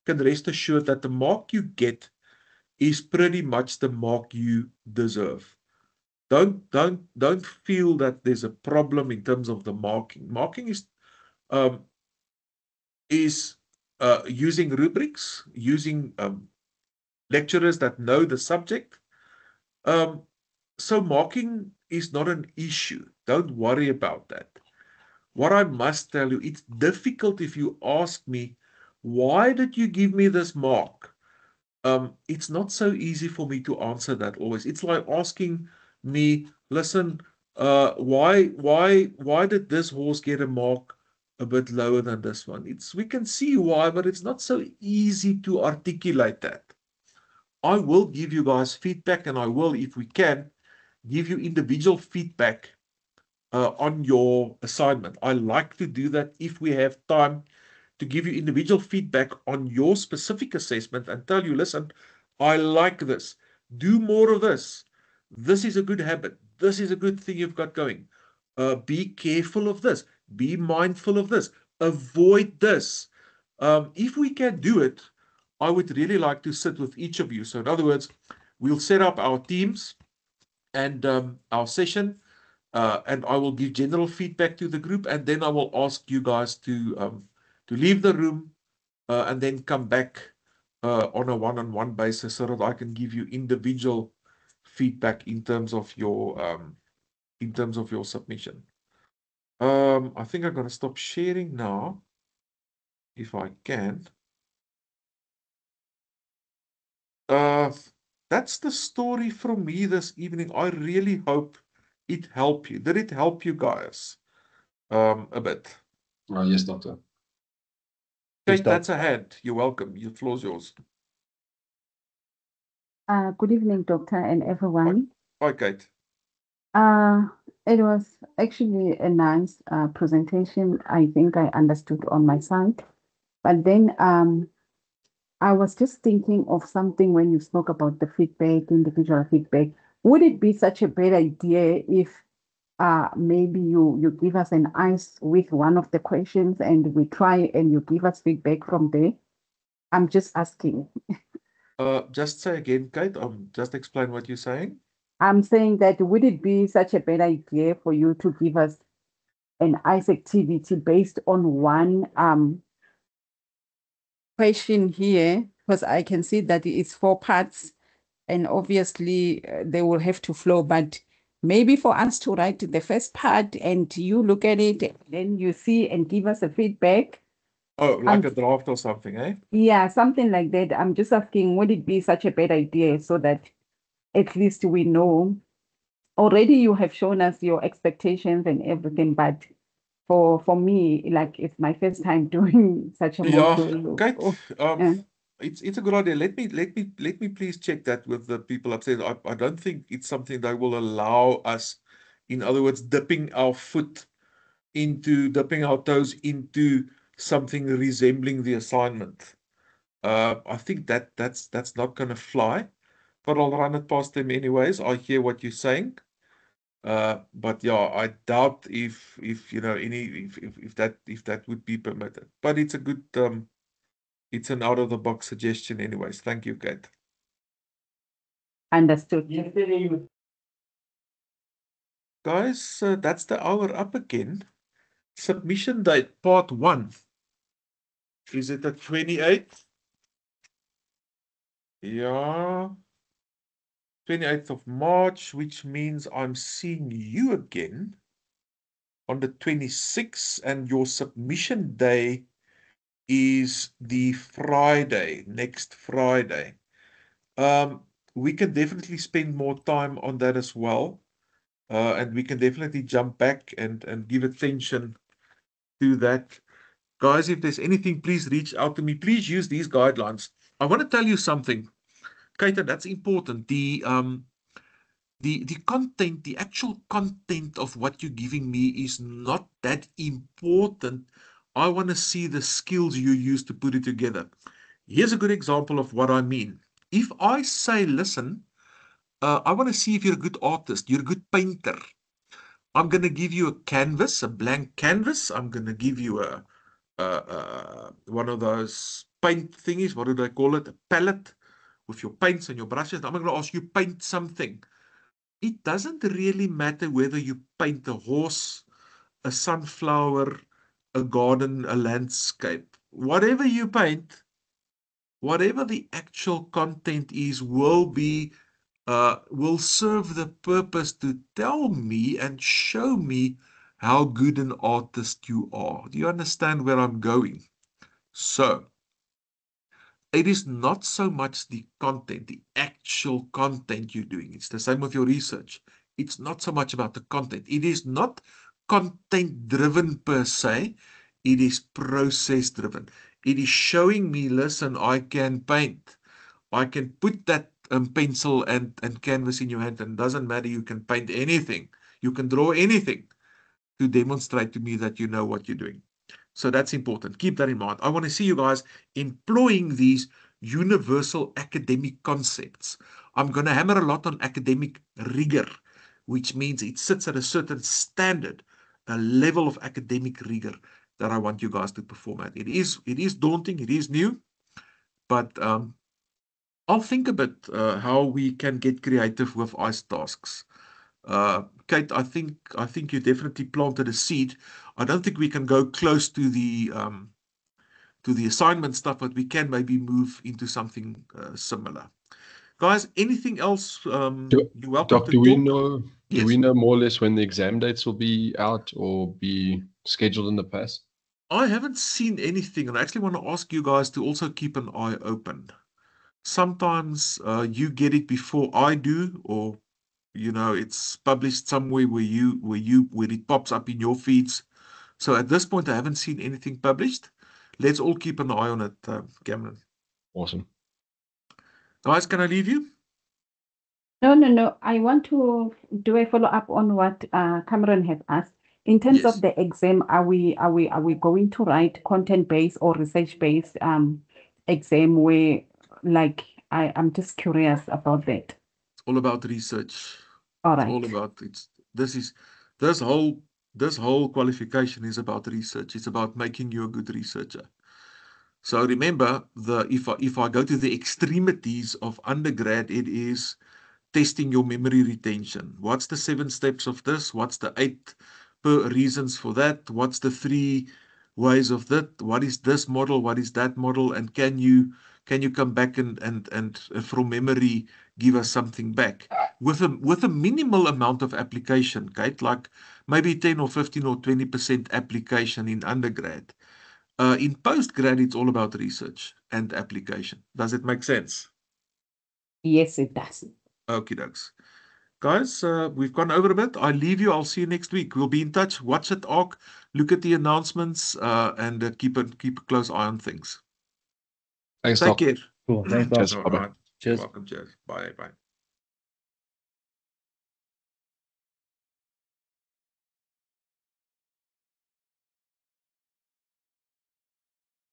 rest assured that the mark you get is pretty much the mark you deserve. Don't feel that there's a problem in terms of the marking. Marking is using rubrics, using lecturers that know the subject. So marking is not an issue. Don't worry about that. What I must tell you, it's difficult if you ask me, why did you give me this mark? It's not so easy for me to answer that always. It's like asking me, listen, why did this horse get a mark a bit lower than this one? We can see why, but it's not so easy to articulate that. I will give you guys feedback, and I will, if we can, give you individual feedback on your assignment. I like to do that if we have time to give you individual feedback on your specific assessment and tell you, listen, I like this. Do more of this. This is a good habit. This is a good thing you've got going. Be careful of this. Be mindful of this. Avoid this. If we can do it, I would really like to sit with each of you. So in other words, we'll set up our teams and our session, and I will give general feedback to the group, and then I will ask you guys to leave the room and then come back on a one-on-one basis so that I can give you individual feedback in terms of your submission. I think I'm going to stop sharing now, if I can. That's the story from me this evening. I really hope it helped you. Did it help you guys a bit? Yes, Doctor. Kate, that's a hand. You're welcome. The floor's yours. Good evening, Doctor, and everyone. Hi, Kate. It was actually a nice presentation. I think I understood on my side. But then I was just thinking of something when you spoke about the feedback, individual feedback. Would it be such a bad idea if maybe you give us an ice with one of the questions and we try and you give us feedback from there? I'm just asking. Just say again, Kate, just explain what you're saying. I'm saying that would it be such a bad idea for you to give us an ice activity based on one question here? Because I can see that it's 4 parts and obviously they will have to flow, but maybe for us to write the first part and you look at it, and then you see and give us a feedback. Oh, like a draft or something, eh? Yeah, something like that. I'm just asking, would it be such a bad idea so that at least we know? Already you have shown us your expectations and everything, but for me, like it's my first time doing such a Yeah, module. Kate, Yeah. it's a good idea. Let me please check that with the people upstairs. I don't think it's something they will allow us. In other words, dipping our toes into something resembling the assignment. I think that's not going to fly, but I'll run it past them anyways. I hear what you're saying. But yeah, I doubt if you know if that would be permitted. But it's a good it's an out of the box suggestion anyways. Thank you, Kate. Understood. Guys, that's the hour up again. Submission date part 1. Is it the 28th? Yeah. 28th of March, which means I'm seeing you again on the 26th, and your submission day is the Friday, next Friday. We can definitely spend more time on that as well. And we can definitely jump back and give attention to that. Guys, if there's anything, please reach out to me. Please use these guidelines. I want to tell you something, Kaita, that's important. The content, the actual content of what you're giving me is not that important. I want to see the skills you use to put it together. Here's a good example of what I mean. If I say, listen, I want to see if you're a good artist, you're a good painter. I'm going to give you a canvas, a blank canvas. I'm going to give you one of those paint thingies. What do they call it? A palette with your paints and your brushes. I'm going to ask you paint something. It doesn't really matter whether you paint a horse, a sunflower, a garden, a landscape. Whatever you paint, whatever the actual content is, will serve the purpose to tell me and show me how good an artist you are. Do you understand where I'm going? So, it is not so much the content, the actual content you're doing. It's the same with your research. It's not so much about the content. It is not content driven per se. It is process driven. It is showing me, listen, I can paint. I can put that pencil and canvas in your hand, and it doesn't matter. You can paint anything. You can draw anything to demonstrate to me that you know what you're doing. So that's important. Keep that in mind. I want to see you guys employing these universal academic concepts. I'm going to hammer a lot on academic rigor, which means it sits at a certain standard, a level of academic rigor that I want you guys to perform at. It is daunting, it is new, but I'll think a bit how we can get creative with ICE tasks. Kate, I think you definitely planted a seed. I don't think we can go close to the assignment stuff, but we can maybe move into something similar. Guys, anything else? You're welcome Doc, to do we talk. know Yes. do we know more or less when the exam dates will be out or be scheduled in the past? I haven't seen anything, and I actually want to ask you guys to also keep an eye open. Sometimes you get it before I do, or it's published somewhere where it pops up in your feeds. So at this point, I haven't seen anything published. Let's all keep an eye on it, Cameron. Awesome. Guys, can I leave you? No. I want to do a follow-up on what Cameron has asked. In terms Yes. of the exam, are we going to write content-based or research-based exam where, like, I'm just curious about that. It's all about research. All It's right. all about this is this whole qualification is about research. It's about making you a good researcher. So remember, if I go to the extremities of undergrad, it is testing your memory retention. What's the 7 steps of this? What's the 8 reasons for that? What's the 3 ways of that? What is this model? What is that model? And can you come back and from memory give us something back with a minimal amount of application, Kate, like maybe 10 or 15 or 20% application in undergrad. In postgrad, it's all about research and application. Does it make sense? Yes, it does. Okie dokes. Guys, we've gone over a bit. I leave you. I'll see you next week. We'll be in touch. Watch it, ARC. Look at the announcements and keep a close eye on things. Thanks, Take Doc. care. Cool. Thanks, Doc. Cheers. Bye-bye. All right. Cheers. Welcome. Cheers. Bye. Bye.